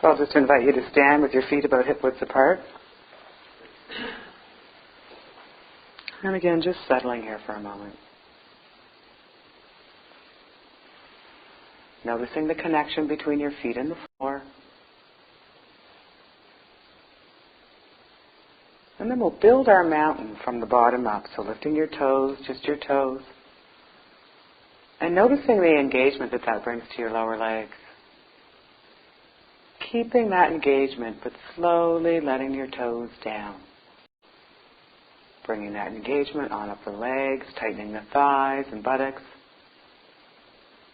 So I'll just invite you to stand with your feet about hip widths apart. And again, just settling here for a moment. Noticing the connection between your feet and the floor. And then we'll build our mountain from the bottom up. So lifting your toes, just your toes. And noticing the engagement that that brings to your lower legs. Keeping that engagement, but slowly letting your toes down. Bringing that engagement on up the legs, tightening the thighs and buttocks.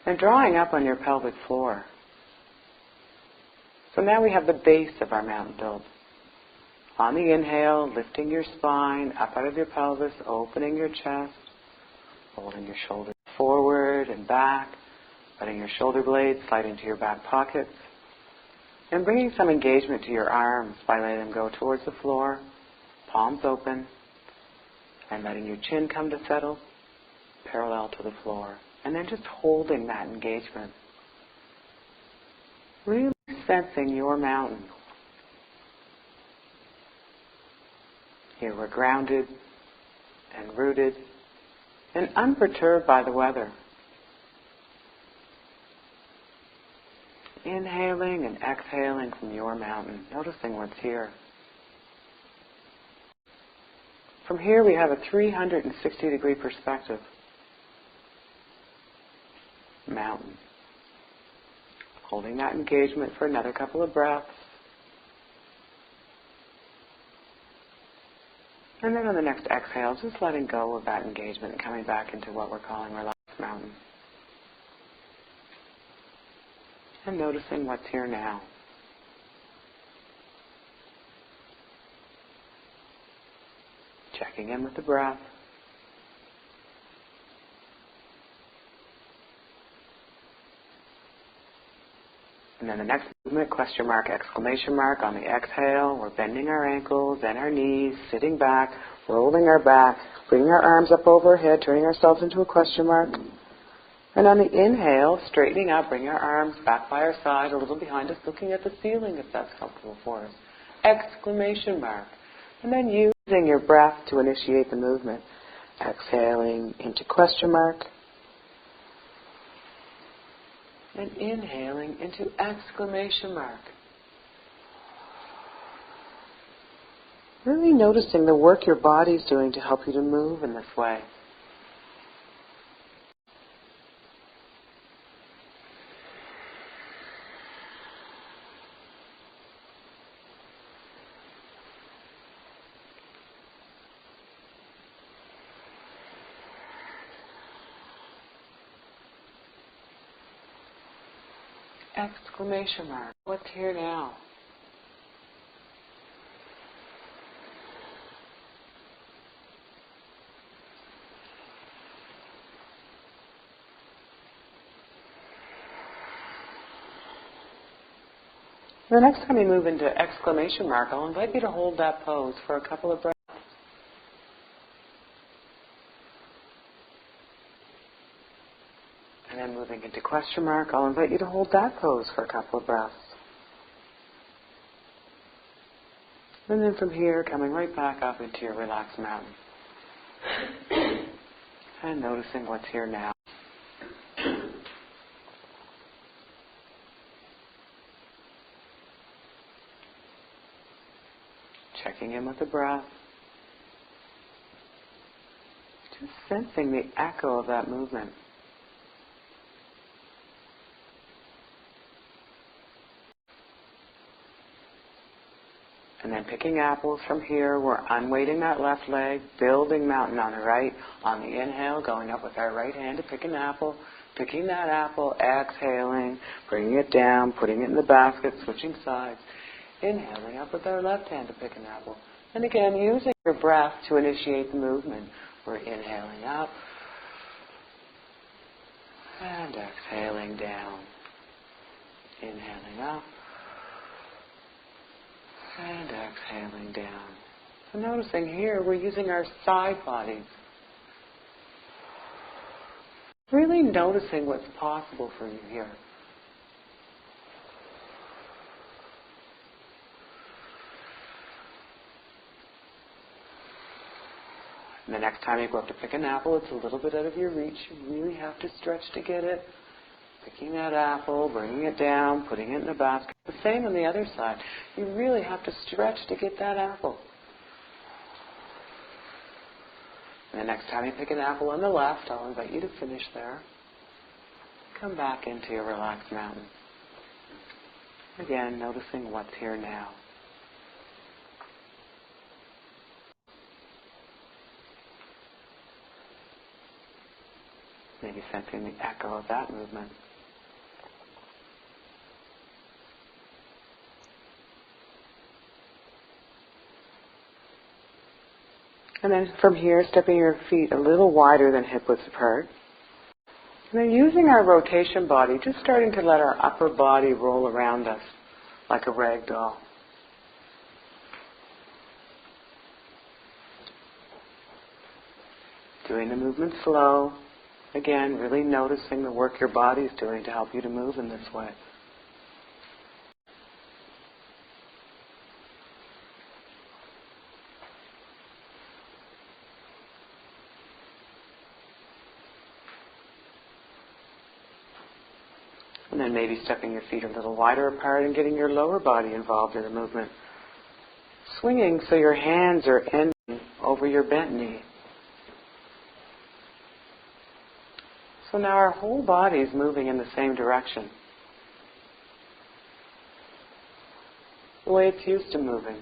And drawing up on your pelvic floor. So now we have the base of our mountain built. On the inhale, lifting your spine up out of your pelvis, opening your chest, holding your shoulders forward and back, letting your shoulder blades slide into your back pockets, and bringing some engagement to your arms by letting them go towards the floor, palms open, and letting your chin come to settle parallel to the floor. And then just holding that engagement. Really sensing your mountain. Here we're grounded and rooted and unperturbed by the weather. Inhaling and exhaling from your mountain, noticing what's here. From here we have a 360-degree perspective. Mountain. Holding that engagement for another couple of breaths. And then on the next exhale, just letting go of that engagement and coming back into what we're calling relaxed mountain. And noticing what's here now. Checking in with the breath. And then the next movement, question mark, exclamation mark. On the exhale, we're bending our ankles and our knees, sitting back, rolling our back, bringing our arms up over our head, turning ourselves into a question mark. And on the inhale, straightening up, bringing our arms back by our side, a little behind us, looking at the ceiling if that's helpful for us. Exclamation mark. And then using your breath to initiate the movement. Exhaling into question mark. And inhaling into exclamation mark. Really noticing the work your body's doing to help you to move in this way. Exclamation mark. What's here now? The next time you move into exclamation mark, I'll invite you to hold that pose for a couple of breaths. And then moving into question mark, I'll invite you to hold that pose for a couple of breaths. And then from here, coming right back up into your relaxed mountain. And noticing what's here now. Checking in with the breath. Just sensing the echo of that movement. And then picking apples from here, we're unweighting that left leg, building mountain on the right. On the inhale, going up with our right hand to pick an apple, picking that apple, exhaling, bringing it down, putting it in the basket, switching sides. Inhaling up with our left hand to pick an apple. And again, using your breath to initiate the movement. We're inhaling up and exhaling down. Inhaling up and exhaling down. So noticing here, we're using our side bodies. Really noticing what's possible for you here. And the next time you go up to pick an apple, it's a little bit out of your reach. You really have to stretch to get it. Picking that apple, bringing it down, putting it in a basket. The same on the other side. You really have to stretch to get that apple. And the next time you pick an apple on the left, I'll invite you to finish there. Come back into your relaxed mountain. Again, noticing what's here now. Maybe sensing the echo of that movement. And then from here, stepping your feet a little wider than hip width apart. And then using our rotation body, just starting to let our upper body roll around us like a rag doll. Doing the movement slow. Again, really noticing the work your body's doing to help you to move in this way. And then maybe stepping your feet a little wider apart and getting your lower body involved in the movement. Swinging so your hands are ending over your bent knee. So now our whole body is moving in the same direction. The way it's used to moving.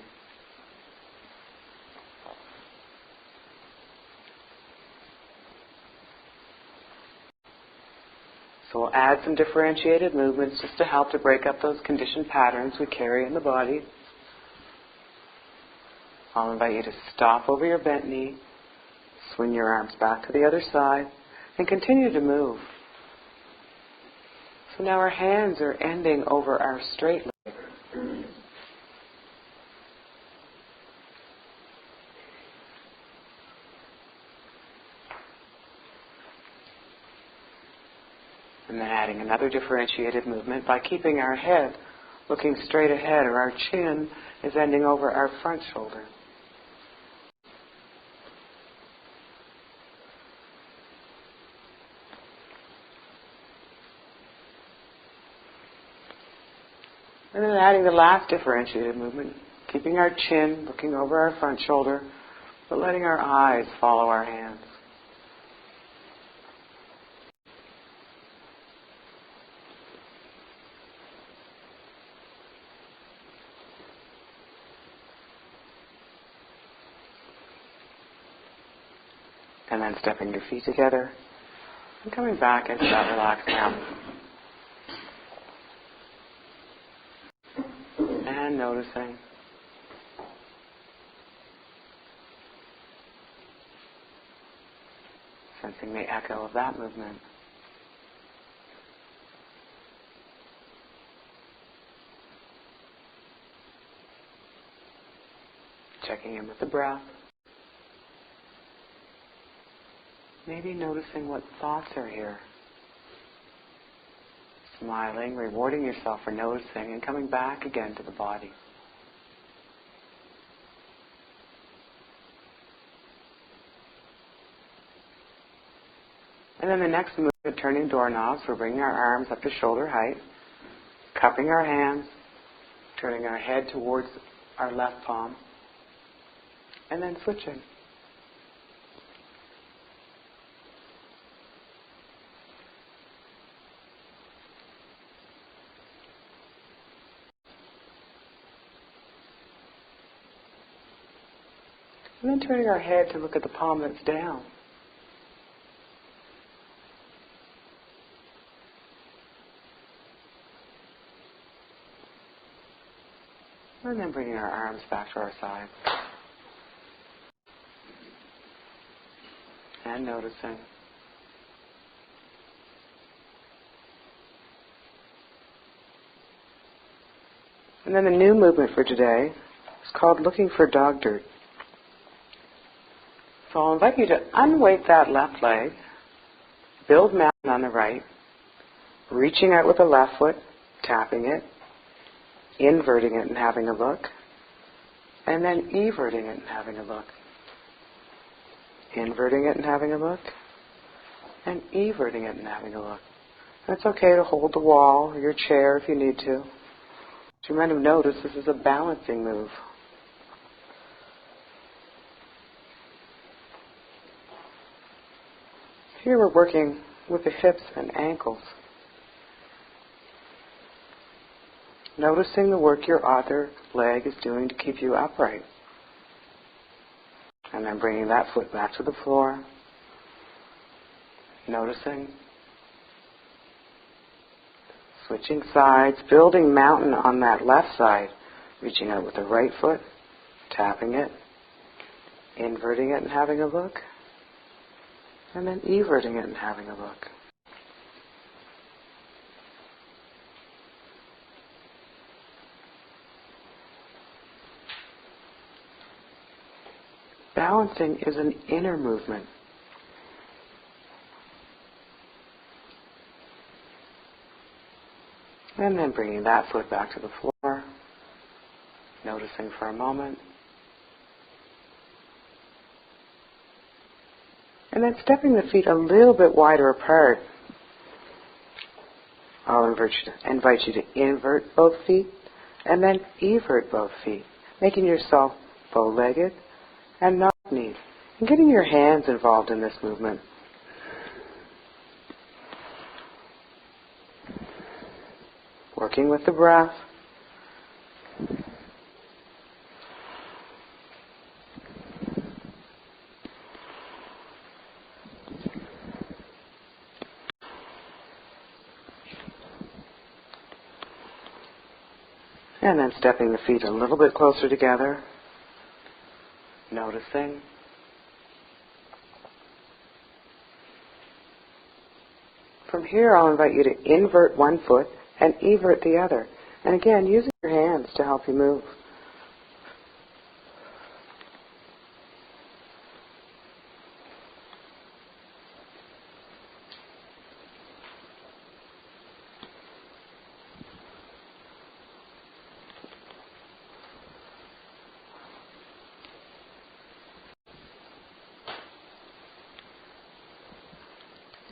So we'll add some differentiated movements just to help to break up those conditioned patterns we carry in the body. I'll invite you to stop over your bent knee, swing your arms back to the other side, and continue to move. So now our hands are ending over our straight leg. And then adding another differentiated movement by keeping our head looking straight ahead, or our chin is ending over our front shoulder. And then adding the last differentiated movement, keeping our chin looking over our front shoulder, but letting our eyes follow our hands. And then stepping your feet together and coming back into that relaxed mountain. And noticing. Sensing the echo of that movement. Checking in with the breath. Maybe noticing what thoughts are here. Smiling, rewarding yourself for noticing, and coming back again to the body. And then the next movement, turning doorknobs, we're bringing our arms up to shoulder height, cupping our hands, turning our head towards our left palm, and then switching. And then turning our head to look at the palm that's down. And then bringing our arms back to our sides. And noticing. And then the new movement for today is called looking for dog dirt. So I'll invite you to unweight that left leg, build mountain on the right, reaching out with the left foot, tapping it, inverting it and having a look, and then everting it and having a look. inverting it and having a look, and everting it and having a look. And it's okay to hold the wall or your chair if you need to. As you might have noticed, this is a balancing move. Here we're working with the hips and ankles. Noticing the work your other leg is doing to keep you upright. And then bringing that foot back to the floor. Noticing. Switching sides, building mountain on that left side. Reaching out with the right foot, tapping it, inverting it and having a look. And then everting it and having a look. Balancing is an inner movement. And then bringing that foot back to the floor, noticing for a moment. And then stepping the feet a little bit wider apart. I'll invite you to invert both feet and then evert both feet, making yourself bow-legged and knock-kneed, and getting your hands involved in this movement. Working with the breath. And then stepping the feet a little bit closer together. Noticing. From here, I'll invite you to invert one foot and evert the other. And again, using your hands to help you move.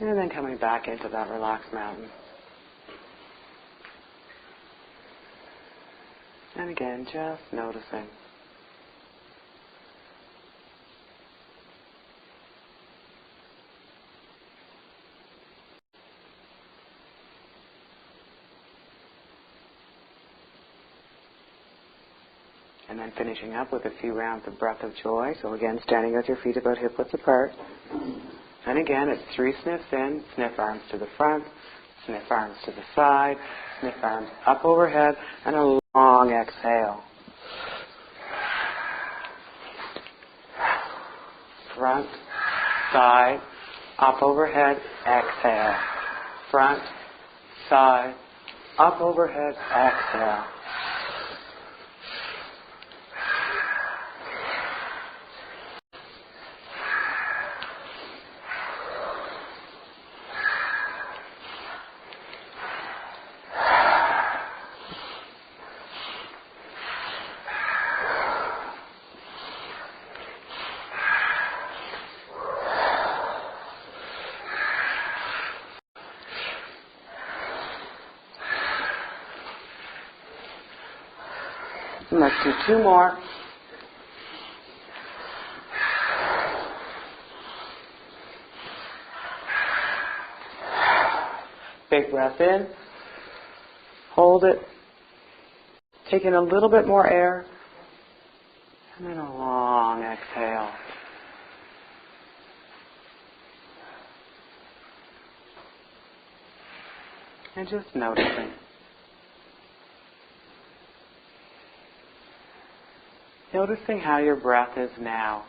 And then coming back into that relaxed mountain. And again, just noticing. And then finishing up with a few rounds of breath of joy. So again, standing with your feet about hip-width apart. And again, it's 3 sniffs in, sniff arms to the front, sniff arms to the side, sniff arms up overhead, and a long exhale. Front, side, up overhead, exhale. Front, side, up overhead, exhale. And let's do 2 more. Big breath in. Hold it. Take in a little bit more air. And then a long exhale. And just noticing. Noticing how your breath is now.